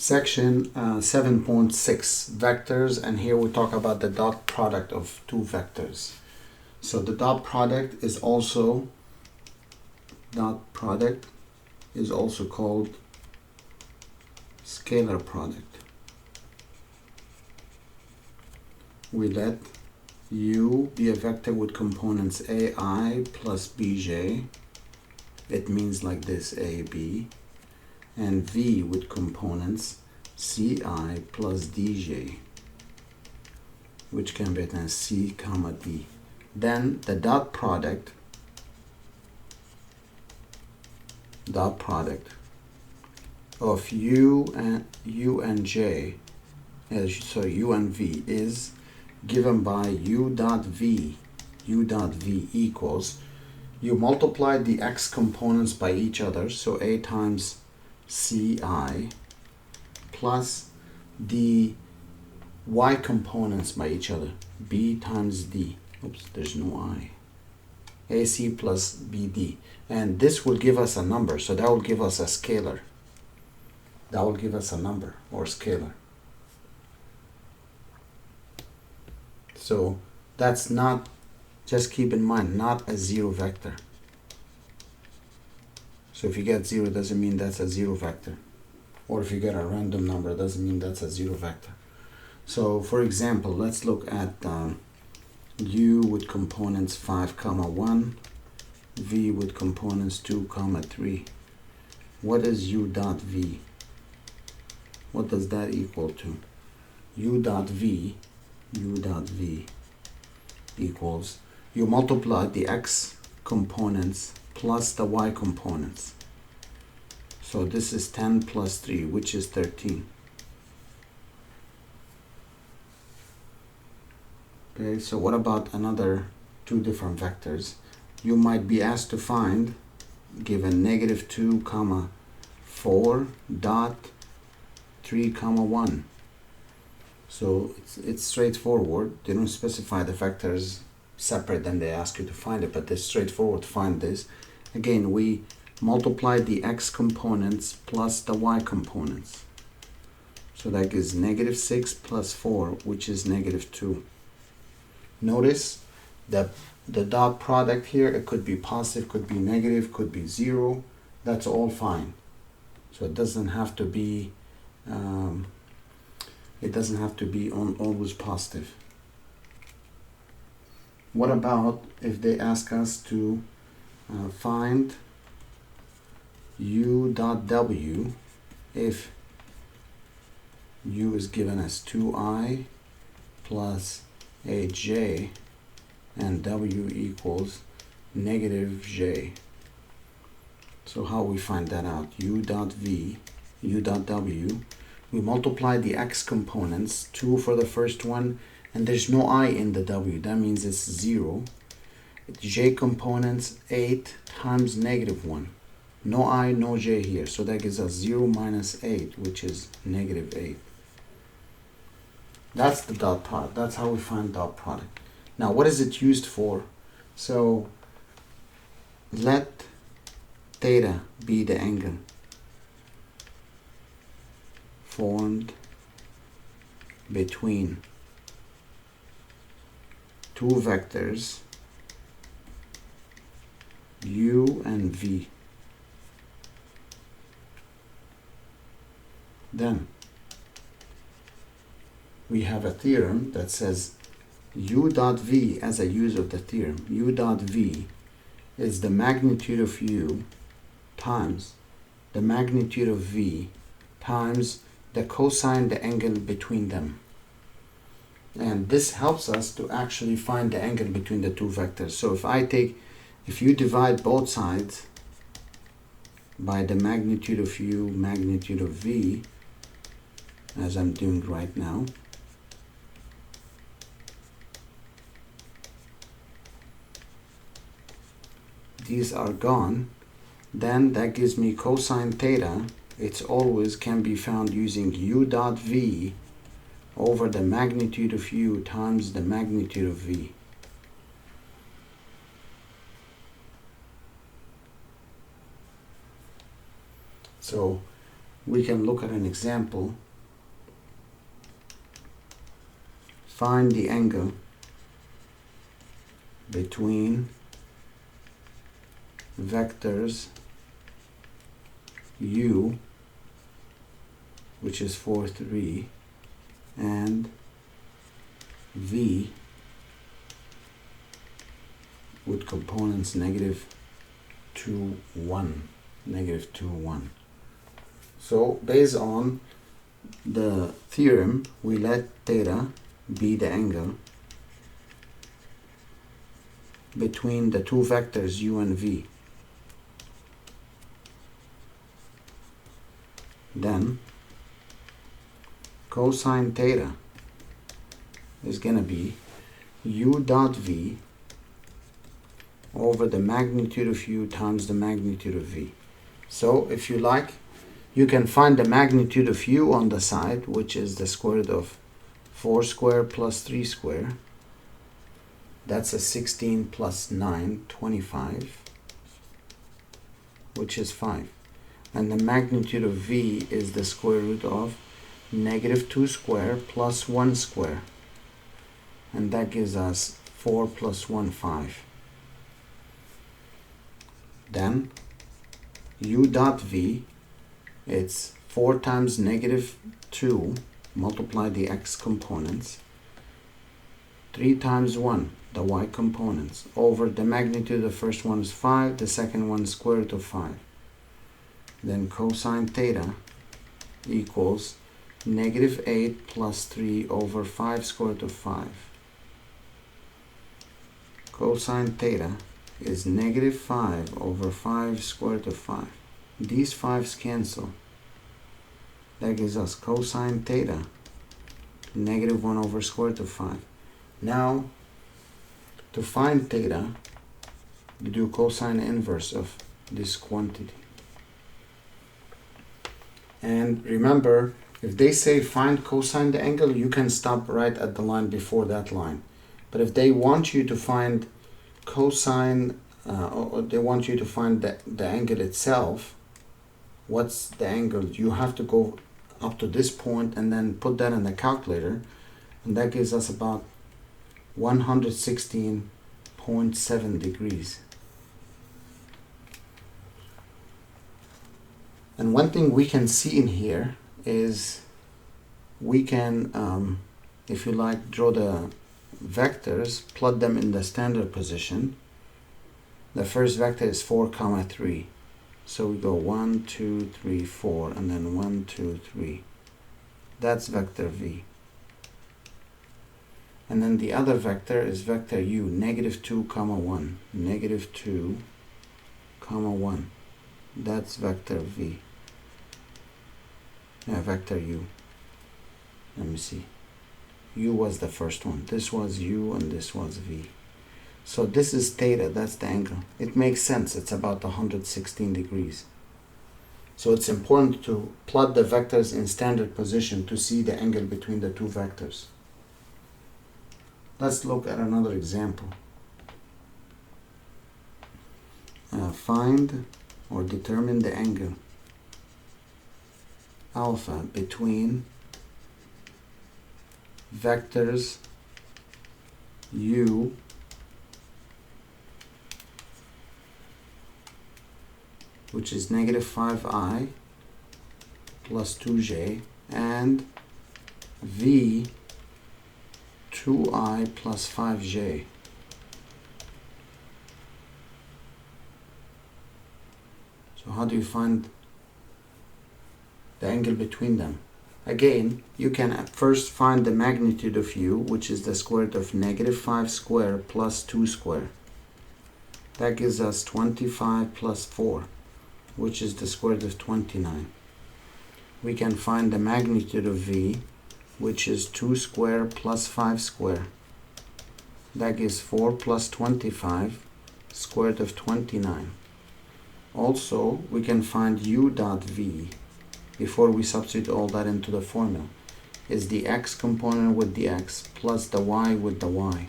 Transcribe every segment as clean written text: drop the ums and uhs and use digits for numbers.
Section 7.6 vectors, and here we talk about the dot product of two vectors. So the dot product is also called scalar product. We let U be a vector with components AI plus BJ. It means like this, AB, and V with components CI plus DJ, which can be written as C comma D. Then the dot product of U and J, so U and V, is given by U dot V equals, you multiply the X components by each other, so A times CI plus the Y components by each other, B times D. Oops, there's no I. AC plus BD. And this will give us a number, so that will give us a scalar. That will give us a number or scalar. So that's not, just keep in mind, not a zero vector. So if you get 0, doesn't mean that's a zero vector. Or if you get a random number, doesn't mean that's a zero vector. So for example, let's look at U with components 5, 1, V with components 2, 3. What is U dot V? What does that equal to? U dot V equals, you multiply the X components plus the Y components. So this is 10 plus 3, which is 13. Okay, so what about another two different vectors? You might be asked to find, given -2, 4 dot 3, 1. So it's straightforward. They don't specify the vectors separate, then they ask you to find it, but it's straightforward to find this. Again, we multiply the X components plus the Y components. So that gives -6 plus 4, which is -2. Notice that the dot product here, it could be positive, could be negative, could be 0. That's all fine. So it doesn't have to be always positive. What about if they ask us to find U dot W if U is given as 2I plus AJ and W equals -J. So how we find that out? U dot W, we multiply the X components, 2 for the first one, and there's no I in the W, that means it's 0. J components, 8 times -1. No I, no J here, so that gives us 0 minus 8, which is -8. That's the dot product. That's how we find dot product. Now, what is it used for? So let theta be the angle formed between two vectors U and V. Then we have a theorem that says U dot V, as a use of the theorem, U dot V is the magnitude of U times the magnitude of V times the cosine, the angle between them. And this helps us to actually find the angle between the two vectors. So if you divide both sides by the magnitude of U, magnitude of V, as I'm doing right now, these are gone, then that gives me cosine theta. It's always can be found using U dot V over the magnitude of U times the magnitude of V. So we can look at an example. Find the angle between vectors u, which is 4, 3, and v with components negative 2, 1, negative 2, 1. So based on the theorem, we let theta be the angle between the two vectors u and v. Then cosine theta is going to be u dot v over the magnitude of u times the magnitude of v. So if you like, you can find the magnitude of u on the side, which is the square root of 4 squared plus 3 squared. That's a 16 plus 9, 25, which is 5. And the magnitude of v is the square root of negative 2 squared plus 1 squared. And that gives us 4 plus 1, 5. Then u dot v, it's 4 times negative 2, multiply the x components, 3 times 1, the y components, over the magnitude of the first one is 5, the second one is square root of 5. Then cosine theta equals negative 8 plus 3 over 5 square root of 5. Cosine theta is negative 5 over 5 square root of 5. These 5's cancel. That gives us cosine theta negative 1 over square root of 5. Now, to find theta, you do cosine inverse of this quantity. And remember, if they say find cosine the angle, you can stop right at the line before that line. But if they want you to find cosine, or they want you to find the angle itself, what's the angle, you have to go up to this point and then put that in the calculator, and that gives us about 116.7 degrees. And one thing we can see in here is we can, if you like, draw the vectors, plot them in the standard position. The first vector is 4, 3. So we go 1, 2, 3, 4, and then 1, 2, 3. That's vector v. And then the other vector is vector u, negative 2, 1. Negative 2, 1. That's vector v. Vector u. Let me see. U was the first one. This was u and this was v. So this is theta, that's the angle. It makes sense, it's about 116 degrees. So it's important to plot the vectors in standard position to see the angle between the two vectors. Let's look at another example. Find or determine the angle alpha between vectors u which is negative 5i plus 2j, and v 2i plus 5j. So how do you find the angle between them? Again, you can at first find the magnitude of u, which is the square root of negative 5 squared plus 2 squared. That gives us 25 plus 4, which is the square root of 29. We can find the magnitude of v, which is 2 squared plus 5 squared. That gives 4 plus 25, square root of 29. Also, we can find u dot v, before we substitute all that into the formula, is the x component with the x plus the y with the y.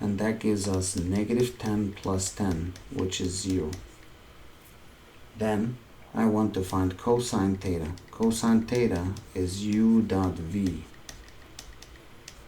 And that gives us negative 10 plus 10, which is 0. Then, I want to find cosine theta. Cosine theta is u dot v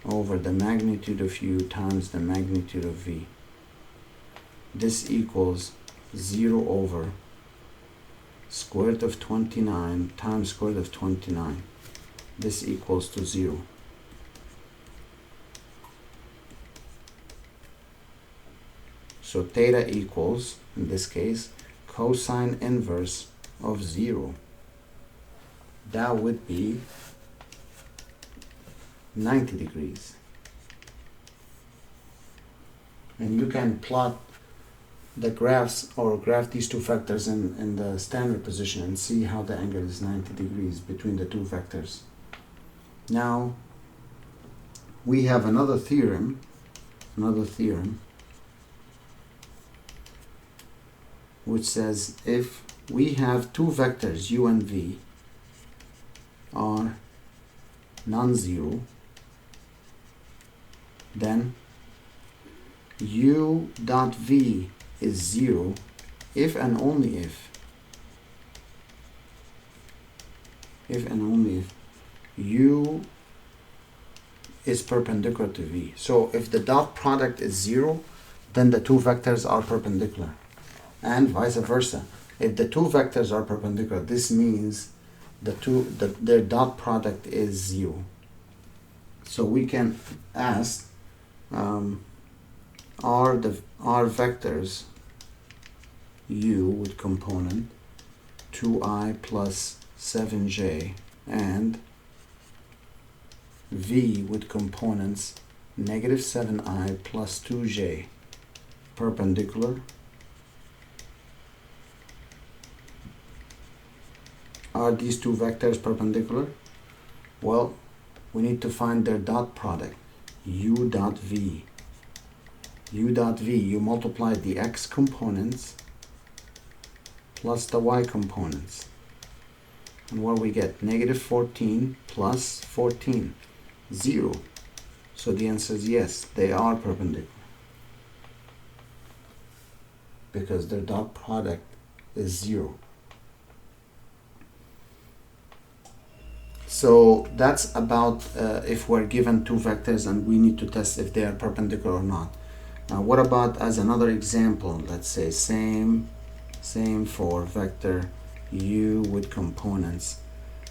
over the magnitude of u times the magnitude of v. This equals 0 over square root of 29 times square root of 29. This equals to 0. So theta equals, in this case, cosine inverse of 0. That would be 90 degrees. And you can plot the graphs or graph these two vectors in the standard position and see how the angle is 90 degrees between the two vectors. Now we have another theorem which says if we have two vectors u and v are non-zero, then u dot v is 0 if and only if u is perpendicular to v. So if the dot product is 0, then the two vectors are perpendicular, and vice versa. If the two vectors are perpendicular, this means their dot product is 0. So we can ask, are vectors u with component 2i plus 7j and v with components negative 7i plus 2j perpendicular? Are these two vectors perpendicular? Well, we need to find their dot product, u dot v. U dot v, you multiply the x components plus the y components. And what we get? Negative 14 plus 14, 0. So the answer is yes, they are perpendicular, because their dot product is 0. So that's about if we're given two vectors and we need to test if they are perpendicular or not. Now what about as another example? Let's say same for vector u with components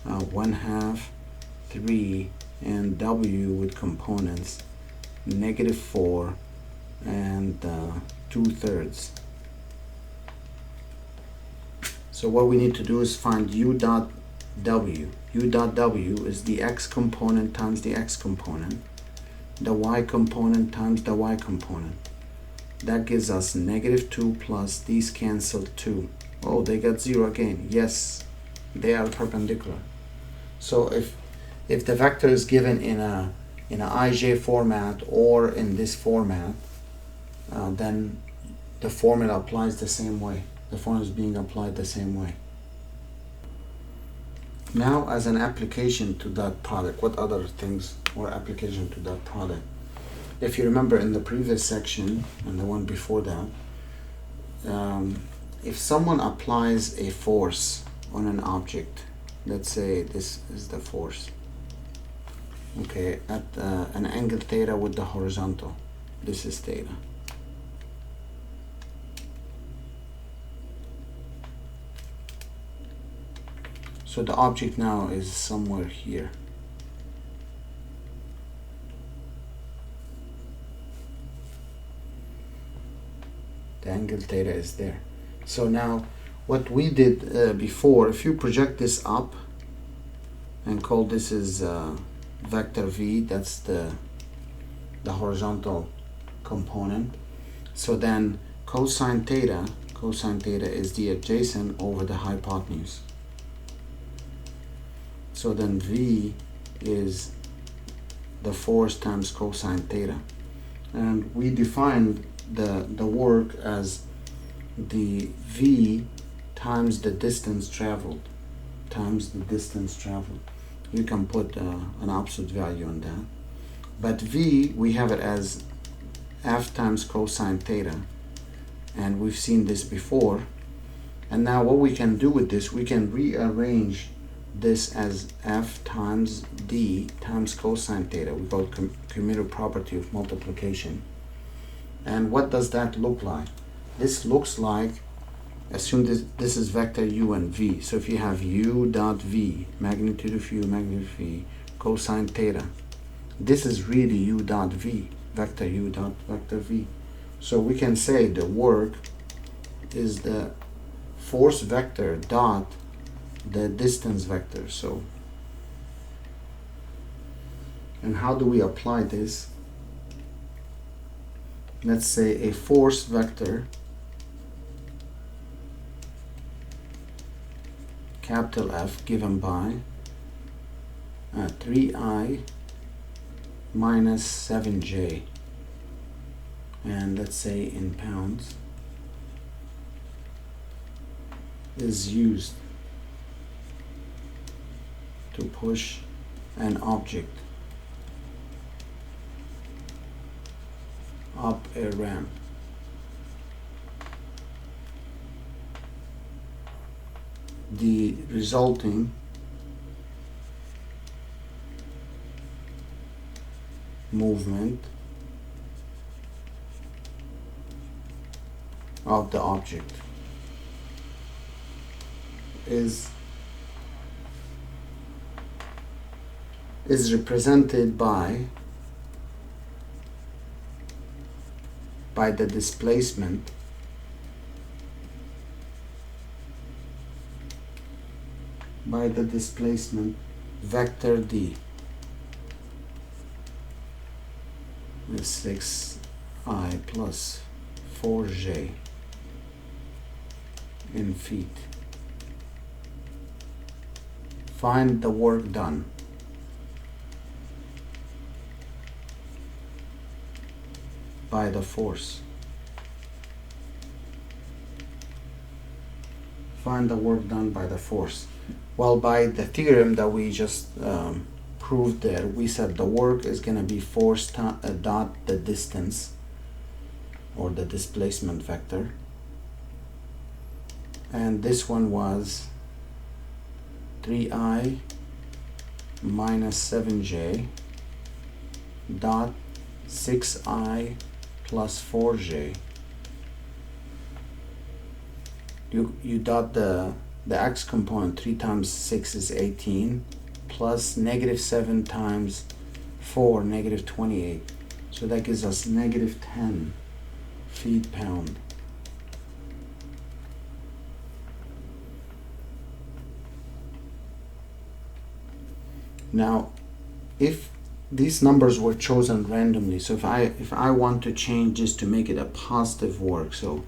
1/2, 3, and w with components negative 4 and 2/3. So what we need to do is find u dot w. U dot w is the x component times the x component, the y component times the y component. That gives us negative 2 plus these cancel 2. Oh, they got 0 again. Yes, they are perpendicular. So if the vector is given in a IJ format or in this format, then the formula applies the same way. The formula is being applied the same way. Now, as an application to that product, what other things or application to that product? If you remember in the previous section and the one before that, if someone applies a force on an object, let's say this is the force, okay, at an angle theta with the horizontal, this is theta. So the object now is somewhere here. The angle theta is there. So now what we did before, if you project this up and call this is vector v, that's the horizontal component. So then cosine theta is the adjacent over the hypotenuse. So then v is the force times cosine theta. And we defined the work as the v times the distance traveled. You can put an absolute value on that. But v, we have it as f times cosine theta. And we've seen this before. And now what we can do with this, we can rearrange this as f times d times cosine theta. We call it commutative property of multiplication. And what does that look like? This looks like, assume this is vector u and v. So if you have u dot v, magnitude of u, magnitude of v, cosine theta, this is really u dot v, vector u dot vector v. So we can say the work is the force vector dot the distance vector. So, and how do we apply this? Let's say a force vector, capital F, given by 3i minus 7j, and let's say in pounds, is used to push an object up a ramp. The resulting movement of the object is represented by the displacement vector d with 6i plus 4j in feet. Find the work done. By the force. Find the work done by the force. Well, by the theorem that we just proved there, we said the work is going to be force dot the distance, or the displacement vector, and this one was 3i minus 7j dot 6i plus 4j. You dot the x component. 3 times 6 is 18, plus negative 7 times 4, negative 28. So that gives us negative 10 feet-pound. Now, if these numbers were chosen randomly, so if I want to change this to make it a positive work, so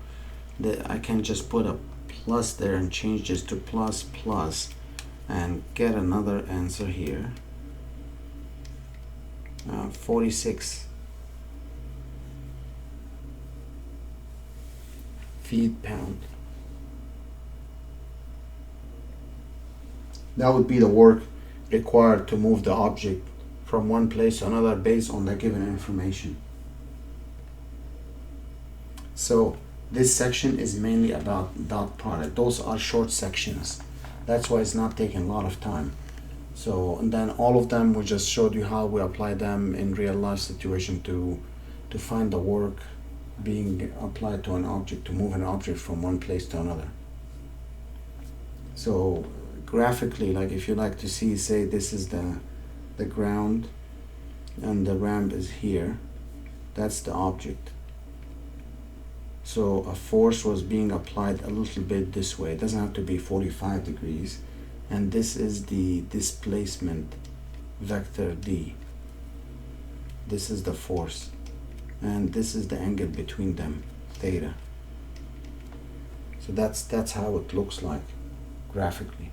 that I can just put a plus there and change this to plus plus and get another answer here. 46 feet-pound. That would be the work required to move the object from one place to another based on the given information. So this section is mainly about dot product. Those are short sections. That's why it's not taking a lot of time. So, and then all of them, we just showed you how we apply them in real life situation to find the work being applied to an object, to move an object from one place to another. So graphically, like if you like to see, say this is the ground and the ramp is here, that's the object. So a force was being applied a little bit this way. It doesn't have to be 45 degrees. And this is the displacement vector d. This is the force. And this is the angle between them, theta. So that's how it looks like graphically.